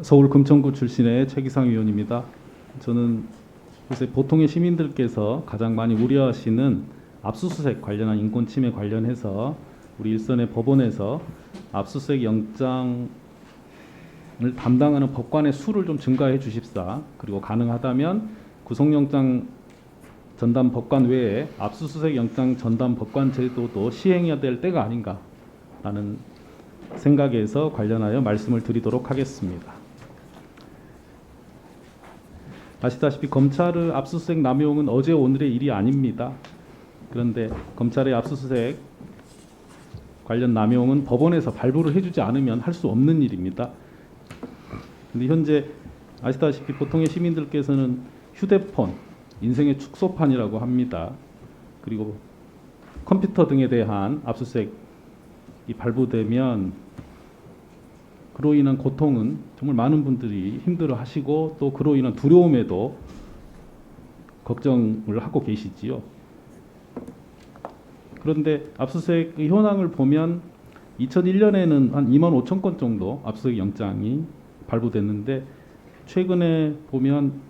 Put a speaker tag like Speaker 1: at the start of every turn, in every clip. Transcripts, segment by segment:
Speaker 1: 서울 금천구 출신의 최기상 의원입니다. 저는 요새 보통의 시민들께서 가장 많이 우려하시는 압수수색 관련한 인권 침해 관련해서 우리 일선의 법원에서 압수수색 영장을 담당하는 법관의 수를 좀 증가해 주십사. 그리고 가능하다면 구속영장 전담 법관 외에 압수수색 영장 전담 법관 제도도 시행해야 될 때가 아닌가라는 생각에서 관련하여 말씀을 드리도록 하겠습니다. 아시다시피 검찰의 압수수색 남용은 어제 오늘의 일이 아닙니다. 그런데 검찰의 압수수색 관련 남용은 법원에서 발부를 해주지 않으면 할 수 없는 일입니다. 근데 현재 아시다시피 보통의 시민들께서는 휴대폰, 인생의 축소판이라고 합니다. 그리고 컴퓨터 등에 대한 압수수색이 발부되면 그로 인한 고통은 정말 많은 분들이 힘들어하시고 또 그로 인한 두려움에도 걱정을 하고 계시지요. 그런데 압수수색의 현황을 보면 2001년에는 한 2만 5천 건 정도 압수수색 영장이 발부됐는데 최근에 보면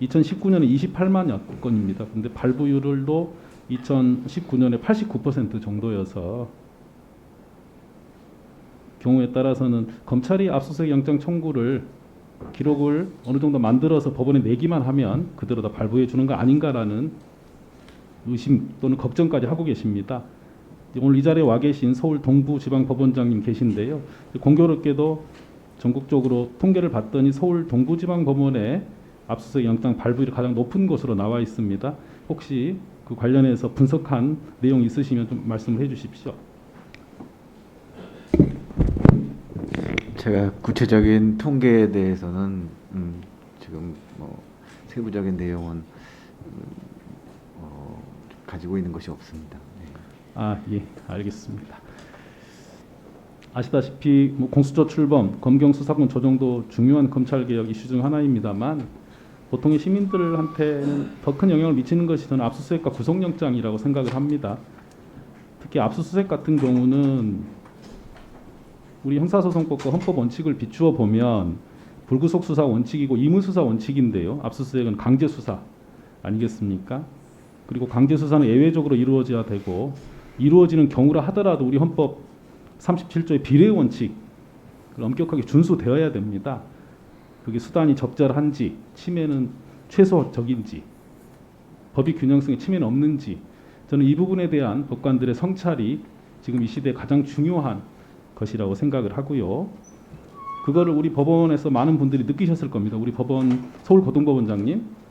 Speaker 1: 2019년에 28만여 건입니다. 그런데 발부율도 2019년에 89% 정도여서 경우에 따라서는 검찰이 압수수색 영장 청구를 기록을 어느 정도 만들어서 법원에 내기만 하면 그대로 다 발부해 주는 거 아닌가라는 의심 또는 걱정까지 하고 계십니다. 오늘 이 자리에 와 계신 서울 동부지방법원장님 계신데요. 공교롭게도 전국적으로 통계를 봤더니 서울 동부지방법원의 압수수색 영장 발부율이 가장 높은 곳으로 나와 있습니다. 혹시 그 관련해서 분석한 내용 있으시면 좀 말씀을 해주십시오.
Speaker 2: 제가 구체적인 통계에 대해서는 지금 세부적인 내용은 가지고 있는 것이 없습니다. 네.
Speaker 1: 예, 알겠습니다. 아시다시피 공수처 출범, 검경 수사권 조정도 중요한 검찰개혁 이슈 중 하나입니다만 보통의 시민들한테는 더 큰 영향을 미치는 것이 저는 압수수색과 구속영장이라고 생각을 합니다. 특히 압수수색 같은 경우는 우리 형사소송법과 헌법 원칙을 비추어 보면 불구속 수사 원칙이고 의무 수사 원칙인데요. 압수수색은 강제 수사 아니겠습니까? 그리고 강제 수사는 예외적으로 이루어져야 되고 이루어지는 경우라 하더라도 우리 헌법 37조의 비례 원칙을 엄격하게 준수되어야 됩니다. 그게 수단이 적절한지, 침해는 최소적인지, 법의 균형성에 침해는 없는지, 저는 이 부분에 대한 법관들의 성찰이 지금 이 시대에 가장 중요한 것이라고 생각을 하고요. 그거를 우리 법원에서 많은 분들이 느끼셨을 겁니다. 우리 법원 서울고등법원장님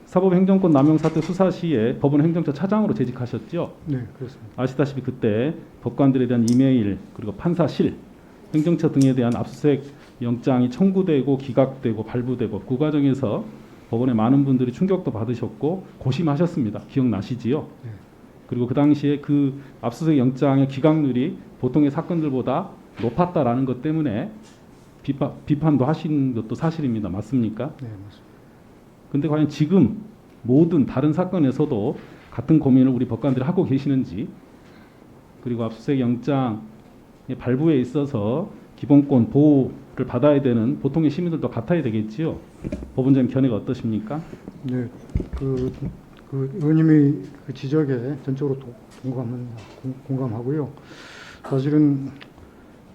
Speaker 1: 사법행정권 남용 사태 수사 시에 법원 행정처 차장으로 재직하셨죠.
Speaker 3: 네, 그렇습니다.
Speaker 1: 아시다시피 그때 법관들에 대한 이메일 그리고 판사실, 행정처 등에 대한 압수수색 영장이 청구되고 기각되고 발부되고 그 과정에서 법원에 많은 분들이 충격도 받으셨고 고심하셨습니다. 기억나시지요?
Speaker 3: 네.
Speaker 1: 그리고 그 당시에 그 압수수색 영장의 기각률이 보통의 사건들보다 높았다라는 것 때문에 비판도 하신 것도 사실입니다. 맞습니까?
Speaker 3: 네, 맞습니다.
Speaker 1: 근데 과연 지금 모든 다른 사건에서도 같은 고민을 우리 법관들이 하고 계시는지, 그리고 압수수색 영장의 발부에 있어서 기본권 보호를 받아야 되는 보통의 시민들도 같아야 되겠지요. 법원장님 견해가 어떠십니까?
Speaker 3: 네, 그 의원님의 그 지적에 전적으로 공감하고요. 사실은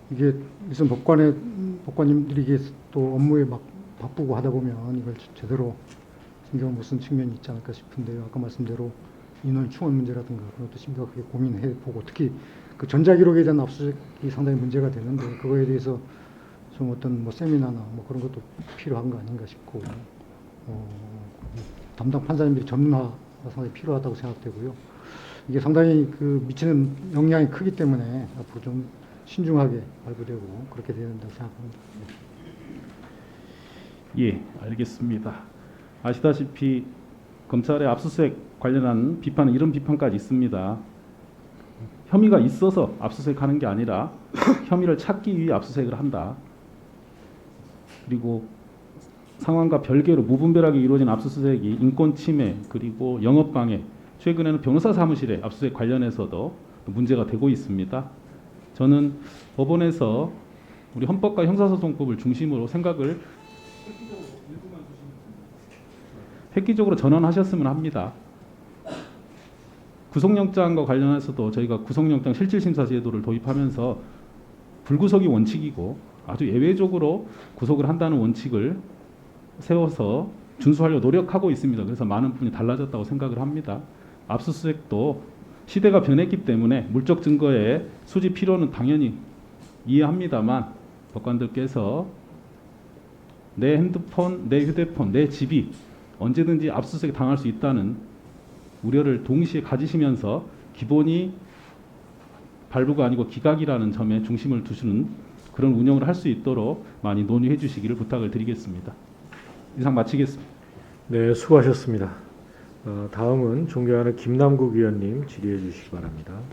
Speaker 3: 이게 무슨 법관님들이 이게 또 업무에 막 바쁘고 하다 보면 이걸 제대로 신경 못 쓴 측면이 있지 않을까 싶은데요. 아까 말씀대로 인원 충원 문제라든가 그런 것도 심각하게 고민해 보고 특히 그 전자기록에 대한 압수수색이 상당히 문제가 되는데 그거에 대해서 좀 어떤 세미나나 그런 것도 필요한 거 아닌가 싶고 담당 판사님들이 전문화가 상당히 필요하다고 생각되고요. 이게 상당히 그 미치는 영향이 크기 때문에 앞으로 좀 신중하게 발부되고 그렇게 되야 된다고 생각합니다.
Speaker 1: 예, 알겠습니다. 아시다시피 검찰의 압수수색 관련한 비판은 이런 비판까지 있습니다. 혐의가 있어서 압수수색하는 게 아니라 혐의를 찾기 위해 압수수색을 한다. 그리고 상황과 별개로 무분별하게 이루어진 압수수색이 인권 침해 그리고 영업방해, 최근에는 변호사 사무실의 압수수색 관련해서도 문제가 되고 있습니다. 저는 법원에서 우리 헌법과 형사소송법을 중심으로 생각을 획기적으로 전환하셨으면 합니다. 구속영장과 관련해서도 저희가 구속영장 실질심사 제도를 도입하면서 불구속이 원칙이고 아주 예외적으로 구속을 한다는 원칙을 세워서 준수하려고 노력하고 있습니다. 그래서 많은 부분이 달라졌다고 생각을 합니다. 압수수색도 시대가 변했기 때문에 물적 증거의 수집 필요는 당연히 이해합니다만 법관들께서 내 핸드폰, 내 휴대폰, 내 집이 언제든지 압수수색 당할 수 있다는 우려를 동시에 가지시면서 기본이 발부가 아니고 기각이라는 점에 중심을 두시는 그런 운영을 할 수 있도록 많이 논의해 주시기를 부탁을 드리겠습니다. 이상 마치겠습니다.
Speaker 4: 네, 수고하셨습니다. 다음은 존경하는 김남국 위원님 질의해 주시기 바랍니다.